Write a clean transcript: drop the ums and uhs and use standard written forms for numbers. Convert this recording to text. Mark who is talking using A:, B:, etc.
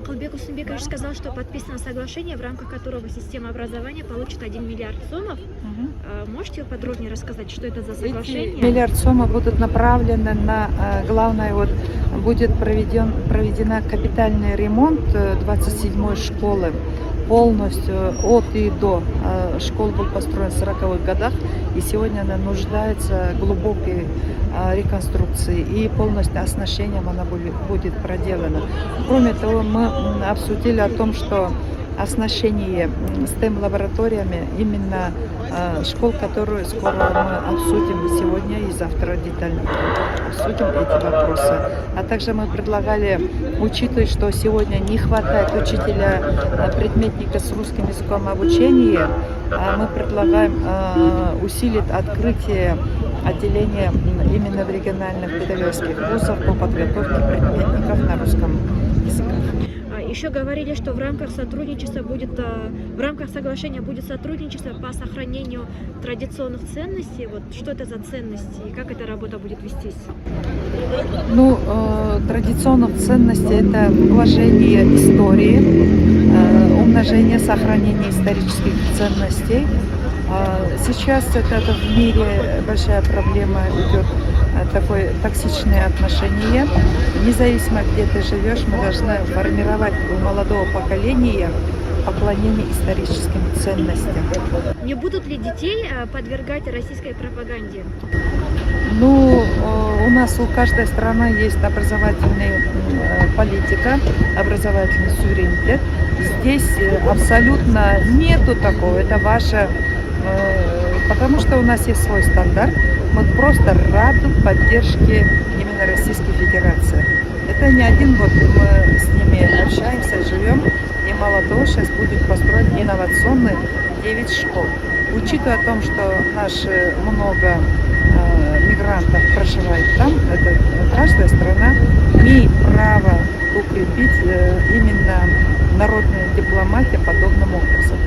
A: Кылбек Усенбекович сказал, что подписано соглашение, в рамках которого система образования получит 1 миллиард сомов. Можете подробнее рассказать, что это за соглашение?
B: Эти миллиард сомов будут направлены на главное, будет проведена капитальный ремонт 27-й школы. Полностью от и до. Школа был построена в 40-х годах, и сегодня она нуждается в глубокой реконструкции, и полностью оснащением она будет проделана. Кроме того, мы обсудили о том, что оснащение STEM-лабораториями именно школ, которую скоро мы обсудим сегодня и завтра детально обсудим эти вопросы. А также мы предлагали, учитывая, что сегодня не хватает учителя предметника с русским языком обучения, мы предлагаем усилить открытие отделения именно в региональных педагогических вузах по подготовке предметников на русском языке.
A: Еще говорили, что в рамках сотрудничества в рамках соглашения будет сотрудничество по сохранению традиционных ценностей. Вот что это за ценности и как эта работа будет вестись?
B: Традиционных ценностей — это уважение истории, умножение, сохранение исторических ценностей. Сейчас это в мире большая проблема идет, такое токсичные отношения. Независимо, где ты живешь, мы должны формировать у молодого поколения поклонение историческим ценностям.
A: Не будут ли детей подвергать российской пропаганде?
B: У нас у каждой страны есть образовательная политика, образовательный суверенитет. Здесь абсолютно нету такого. Это ваше, потому что у нас есть свой стандарт. Мы просто рады поддержке именно Российской Федерации. Это не один год, мы с ними общаемся, живем, и мало того, сейчас будет построен инновационный 9 школ. Учитывая о том, что наши много мигрантов проживает там, это каждая страна имеет право укрепить именно народную дипломатию подобным образом.